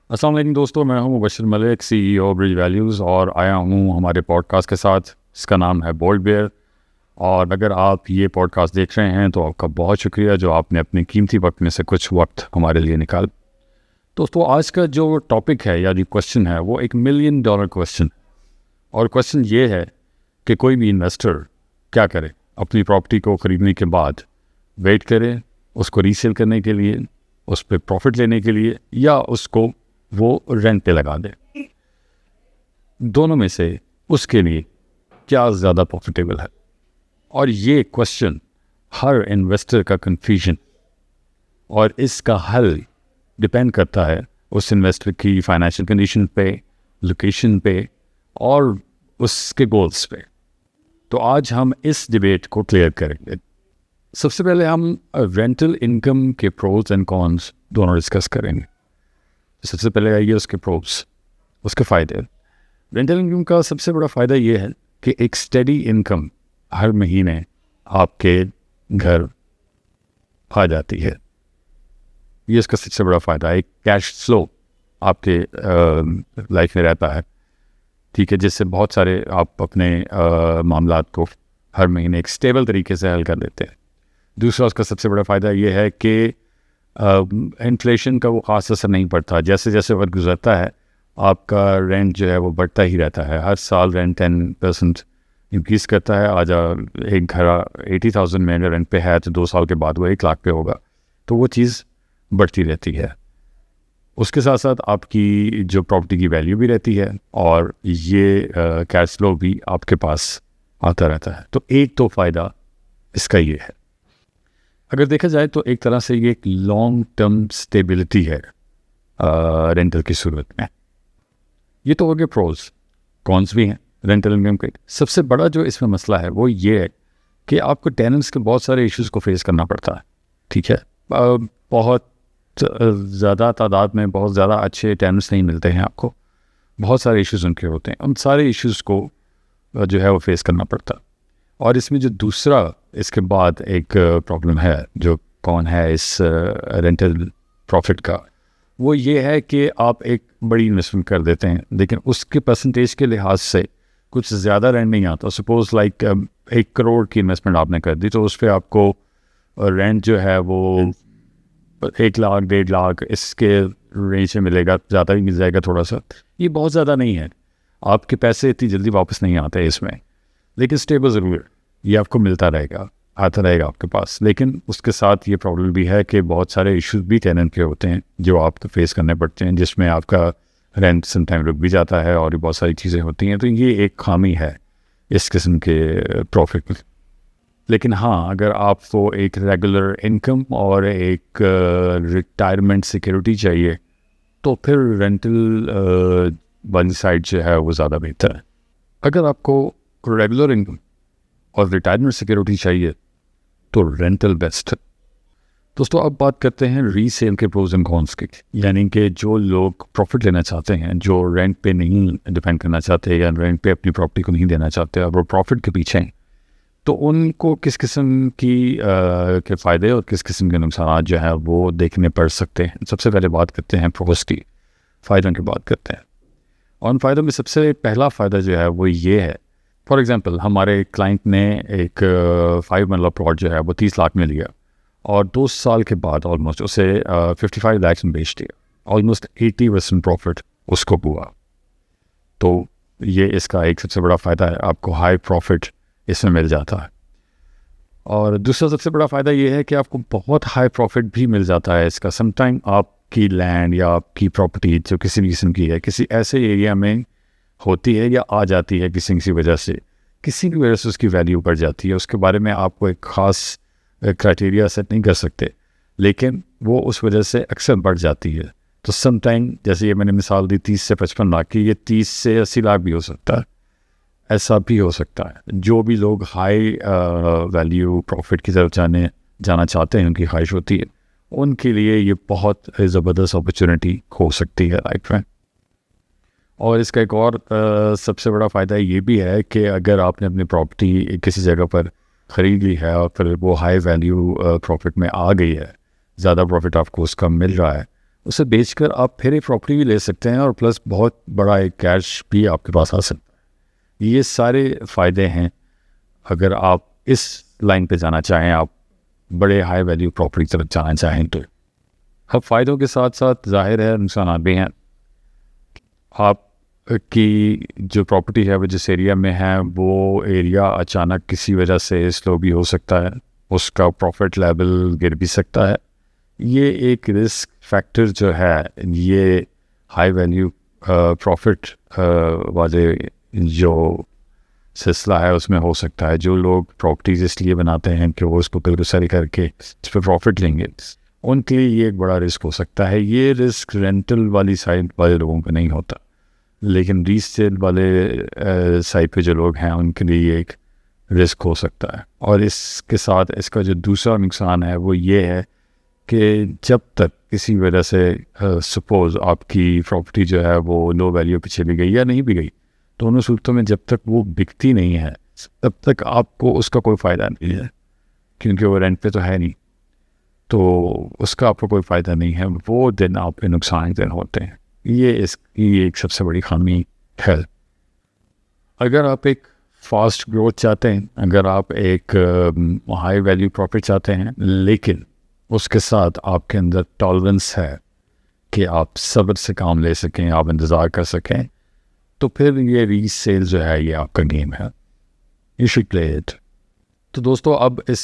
अस्सलाम वालेकुम दोस्तों, मैं हूं Mubashar Malik, CEO bridge values, और आया हूं हमारे पॉडकास्ट के साथ। इसका नाम है बोल्ड बेयर। और अगर आप ये पॉडकास्ट देख रहे हैं तो आपका बहुत शुक्रिया जो आपने अपने कीमती वक्त में से कुछ वक्त हमारे लिए निकाल। दोस्तों, आज का जो टॉपिक है या जो क्वेश्चन है वो $1 मिलियन क्वेश्चन। और क्वेश्चन ये है कि कोई भी इन्वेस्टर क्या करे अपनी प्रॉपर्टी को ख़रीदने के बाद। वेट करे उसको रीसेल करने के लिए, उस पर प्रॉफिट लेने के लिए, या उसको वो रेंट पे लगा दे। दोनों में से उसके लिए क्या ज़्यादा प्रॉफिटेबल है। और ये क्वेश्चन हर इन्वेस्टर का कन्फ्यूजन, और इसका हल डिपेंड करता है उस इन्वेस्टर की फाइनेंशियल कंडीशन पे, लोकेशन पे और उसके गोल्स पे। तो आज हम इस डिबेट को क्लियर करेंगे। सबसे पहले हम रेंटल इनकम के प्रोज एंड कॉन्स दोनों डिस्कस करेंगे। सबसे पहले आइए उसके प्रोस, उसके फ़ायदे। रेंटल इनकम का सबसे बड़ा फ़ायदा ये है कि एक स्टेडी इनकम हर महीने आपके घर आ जाती है। ये इसका सबसे बड़ा फ़ायदा है। एक कैश फ्लो आपके लाइफ में रहता है, ठीक है, जिससे बहुत सारे आप अपने मामलात को हर महीने एक स्टेबल तरीके से हल कर देते हैं। दूसरा उसका सबसे बड़ा फ़ायदा ये है कि इन्फ्लेशन का वो ख़ास असर नहीं पड़ता। जैसे जैसे वक्त गुजरता है आपका रेंट जो है वो बढ़ता ही रहता है। हर साल रेंट 10% इंक्रीज़ करता है। आज एक घर 80,000 में अगर रेंट पे है तो 2 साल के बाद वो 1 लाख पे होगा। तो वो चीज़ बढ़ती रहती है। उसके साथ साथ आपकी जो प्रॉपर्टी की वैल्यू भी रहती है, और ये कैश फ्लो भी आपके पास आता रहता है। तो एक तो फ़ायदा इसका ये है। अगर देखा जाए तो एक तरह से ये एक लॉन्ग टर्म स्टेबिलिटी है रेंटल की सूरत में। ये तो हो गए प्रोज। कॉन्स भी हैं रेंटल इनकम के। सबसे बड़ा जो इसमें मसला है वो ये है कि आपको टेनेंट्स के बहुत सारे इश्यूज़ को फेस करना पड़ता है, ठीक है। बहुत ज़्यादा तादाद में बहुत ज़्यादा अच्छे टेनेंट्स नहीं मिलते हैं आपको। बहुत सारे इश्यूज़ उनके होते हैं। उन सारे इश्यूज़ को जो है वो फेस करना पड़ता है। और इसमें जो दूसरा इसके बाद एक प्रॉब्लम है जो कौन है इस रेंटल प्रॉफिट का, वो ये है कि आप एक बड़ी इन्वेस्टमेंट कर देते हैं लेकिन उसके परसेंटेज के लिहाज से कुछ ज़्यादा रेंट नहीं आता। सपोज़ लाइक 1 करोड़ की इन्वेस्टमेंट आपने कर दी तो उस पर आपको रेंट जो है वो 1 लाख 1.5 लाख इसके रेंज में मिलेगा। ज़्यादा भी मिल जाएगा थोड़ा सा। ये बहुत ज़्यादा नहीं है। आपके पैसे इतनी जल्दी वापस नहीं आते इसमें, लेकिन स्टेबल ज़रूर है। ये आपको मिलता रहेगा, आता रहेगा आपके पास। लेकिन उसके साथ ये प्रॉब्लम भी है कि बहुत सारे इश्यूज भी टेनेंट के होते हैं जो आपको फेस करने पड़ते हैं, जिसमें आपका रेंट सम टाइम रुक भी जाता है और भी बहुत सारी चीज़ें होती हैं। तो ये एक खामी है इस किस्म के प्रॉफिट में। लेकिन हाँ, अगर आपको एक रेगुलर इनकम और एक रिटायरमेंट सिक्योरिटी चाहिए तो फिर रेंटल वाली साइड जो है वो ज़्यादा बेहतर है। अगर आपको रेगुलर इनकम और रिटायरमेंट सिक्योरिटी चाहिए तो रेंटल बेस्ट है। दोस्तों, अब बात करते हैं रीसेल के प्रोज एंड कॉन्स की। यानी कि जो लोग प्रॉफिट लेना चाहते हैं, जो रेंट पे नहीं डिपेंड करना चाहते या रेंट पे अपनी प्रॉपर्टी को नहीं देना चाहते और वो प्रॉफिट के पीछे हैं, तो उनको किस किस्म की के फ़ायदे और किस किस्म के नुकसान जो है वो देखने पड़ सकते हैं। सबसे पहले बात करते हैं प्रोज की, फ़ायदों की बात करते हैं। और उन फ़ायदों में सबसे पहला फ़ायदा जो है वो ये है, फॉर एग्ज़ाम्पल हमारे क्लाइंट ने एक 5 मरला प्लॉट जो है वो 30 लाख में लिया और 2 साल के बाद ऑलमोस्ट उसे 55 लाख में बेच दिया। ऑलमोस्ट 80% प्रॉफिट उसको हुआ। तो ये इसका एक सबसे बड़ा फ़ायदा है, आपको हाई प्रॉफिट इसमें मिल जाता है। और दूसरा सबसे बड़ा फ़ायदा ये है कि आपको बहुत हाई प्रॉफिट भी मिल जाता है इसका। समटाइम आपकी लैंड या आपकी प्रॉपर्टी जो किसी भी किस्म की है, किसी ऐसे एरिया में होती है या आ जाती है किसी वजह से, किसी भी वजह से उसकी वैल्यू बढ़ जाती है। उसके बारे में आपको एक ख़ास क्राइटेरिया सेट नहीं कर सकते, लेकिन वो उस वजह से अक्सर बढ़ जाती है। तो सम टाइम जैसे ये मैंने मिसाल दी 30 से 55 लाख की, ये 30 से 80 लाख भी हो सकता है। ऐसा भी हो सकता है। जो भी लोग हाई वैल्यू प्रॉफिट की तरफ जाना चाहते हैं, उनकी ख्वाहिश होती है, उनके लिए ये बहुत ज़बरदस्त अपॉर्चुनिटी हो सकती है लाइफ में। और इसका एक और सबसे बड़ा फ़ायदा ये भी है कि अगर आपने अपनी प्रॉपर्टी किसी जगह पर ख़रीद ली है और फिर वो हाई वैल्यू प्रॉफिट में आ गई है, ज़्यादा प्रॉफिट आपको उसका मिल रहा है, उसे बेचकर आप फिर एक प्रॉपर्टी भी ले सकते हैं और प्लस बहुत बड़ा एक कैश भी आपके पास आ सकता है। ये सारे फ़ायदे हैं अगर आप इस लाइन पे जाना चाहें, आप बड़े हाई वैल्यू प्रॉपर्टी तरफ जाना चाहें तो। अब फ़ायदों के साथ साथ ज़ाहिर है नुकसान भी हैं। आप की जो प्रॉपर्टी है वो जिस एरिया में है वो एरिया अचानक किसी वजह से स्लो भी हो सकता है, उसका प्रॉफिट लेवल गिर भी सकता है। ये एक रिस्क फैक्टर जो है, ये हाई वैल्यू प्रॉफिट वाले जो सिलसिला है उसमें हो सकता है। जो लोग प्रॉपर्टीज इसलिए बनाते हैं कि वो उसको बिल्कुल सही करके इस पर प्रॉफिट लेंगे, उनके लिए ये एक बड़ा रिस्क हो सकता है। ये रिस्क रेंटल वाली साइड वाले लोगों को नहीं होता, लेकिन रीसेल वाले साइड पे जो लोग हैं उनके लिए ये एक रिस्क हो सकता है। और इसके साथ इसका जो दूसरा नुकसान है वो ये है कि जब तक किसी वजह से सपोज़ आपकी प्रॉपर्टी जो है वो लो वैल्यू पे चली गई या नहीं भी गई, दोनों सूरतों में जब तक वो बिकती नहीं है तब तक आपको उसका कोई फ़ायदा नहीं है, क्योंकि वो रेंट पे तो है नहीं, तो उसका आपको कोई फ़ायदा नहीं है। वो दिन आपके नुकसान दिन होते हैं। ये इसकी एक सबसे बड़ी खामी है। अगर आप एक फास्ट ग्रोथ चाहते हैं, अगर आप एक हाई वैल्यू प्रॉफिट चाहते हैं, लेकिन उसके साथ आपके अंदर टॉलरेंस है कि आप सब्र से काम ले सकें, आप इंतज़ार कर सकें, तो फिर ये रीसेल जो है ये आपका गेम है। You should play it. तो दोस्तों, अब इस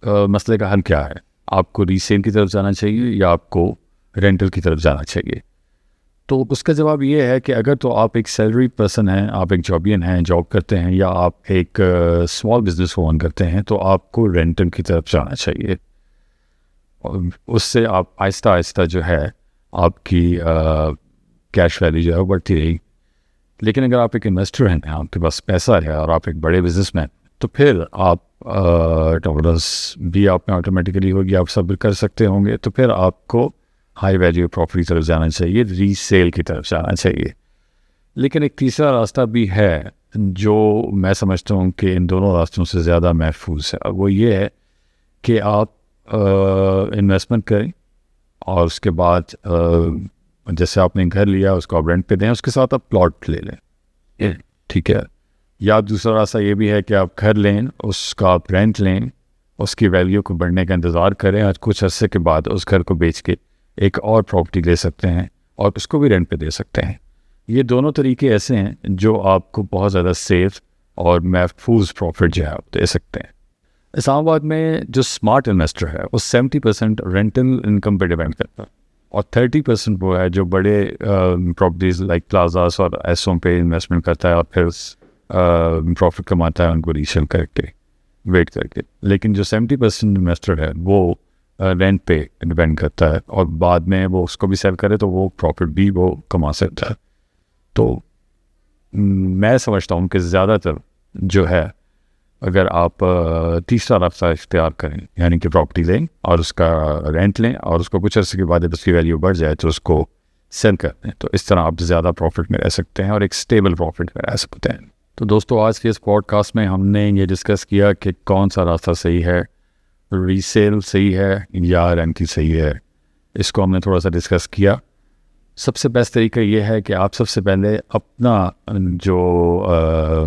मसले का हल क्या है? आपको रीसेल की तरफ जाना चाहिए या आपको रेंटल की तरफ जाना चाहिए? तो उसका जवाब ये है कि अगर तो आप एक सैलरी पर्सन हैं, आप एक जॉबियन हैं, जॉब करते हैं, या आप एक स्मॉल बिजनेस को ओन करते हैं, तो आपको रेंटल की तरफ जाना चाहिए। और उससे आप आहिस्ता आहिस्ता जो है आपकी कैश वैल्यू जो है बढ़ती रहेगी। लेकिन अगर आप एक इन्वेस्टर हैं, आपके पास पैसा है और आप एक बड़े बिजनेसमैन, तो फिर आप टॉलरेंस भी आप में ऑटोमेटिकली होगी, आप सब्र कर सकते होंगे, तो फिर आपको हाई वैल्यू प्रॉपर्टी की तरफ जाना चाहिए, रीसेल की तरफ जाना चाहिए। लेकिन एक तीसरा रास्ता भी है जो मैं समझता हूँ कि इन दोनों रास्तों से ज़्यादा महफूज है, वो ये है कि आप इन्वेस्टमेंट करें और उसके बाद जैसे आपने घर लिया उसको आप रेंट पे दें, उसके साथ आप प्लॉट ले लें, ठीक है। या दूसरा रास्ता ये भी है कि आप घर लें, उसका आप रेंट लें, उसकी वैल्यू को बढ़ने का इंतज़ार करें और कुछ अरसे के बाद उस घर को बेच के एक और प्रॉपर्टी ले सकते हैं और उसको भी रेंट पे दे सकते हैं। ये दोनों तरीके ऐसे हैं जो आपको बहुत ज़्यादा सेफ और महफूज प्रॉफिट जो है आप दे सकते हैं। इस्लामाबाद में जो स्मार्ट इन्वेस्टर है वो 70% रेंटल इनकम पे डिपेंड करता है और 30% वो है जो बड़े प्रॉपर्टीज़ लाइक प्लाजास और एसों पे इन्वेस्टमेंट करता है और फिर प्रॉफिट कमाता है उनको रीसेल करके, वेट करके। लेकिन जो 70% इन्वेस्टर है वो रेंट पे डिपेंड करता है और बाद में वो उसको भी सेल करे तो वो प्रॉफिट भी वो कमा सकता है। तो मैं समझता हूँ कि ज़्यादातर जो है, अगर आप तीसरा रास्ता इख्तियार करें, यानी कि प्रॉपर्टी लें और उसका रेंट लें और उसको कुछ अर्से के बाद उसकी वैल्यू बढ़ जाए तो उसको सेल कर दें, तो इस तरह आप ज़्यादा प्रॉफिट में रह सकते हैं और एक स्टेबल प्रॉफिट में रह सकते हैं। तो दोस्तों, आज के इस पॉडकास्ट में हमने ये डिस्कस किया कि कौन सा रास्ता सही है, रीसेल सही है या रेंटल सही है। इसको हमने थोड़ा सा डिस्कस किया। सबसे बेस्ट तरीका ये है कि आप सबसे पहले अपना जो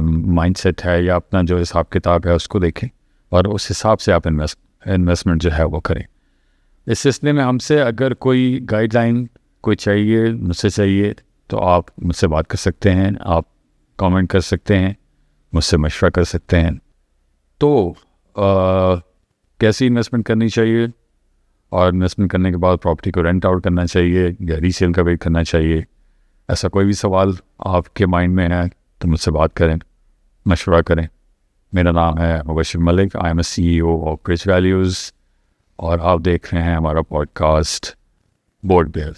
माइंडसेट है या अपना जो हिसाब किताब है उसको देखें और उस हिसाब से आप इन्वेस्टमेंट जो है वो करें। इस सिलसिले में हमसे अगर कोई गाइडलाइन कोई चाहिए, मुझसे चाहिए, तो आप मुझसे बात कर सकते हैं, आप कमेंट कर सकते हैं, मुझसे मशवरा कर सकते हैं। तो कैसी इन्वेस्टमेंट करनी चाहिए और इन्वेस्टमेंट करने के बाद प्रॉपर्टी को रेंट आउट करना चाहिए या रीसेल का वेट करना चाहिए, ऐसा कोई भी सवाल आपके माइंड में है तो मुझसे बात करें, मशवरा करें। मेरा नाम है Mubashir Malik, I am a CEO of crich values और आप देख रहे हैं हमारा पॉडकास्ट बोर्ड बेयर।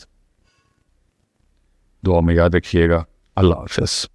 दुआ में याद रखिएगा। अल्लाह हाफ़िज़।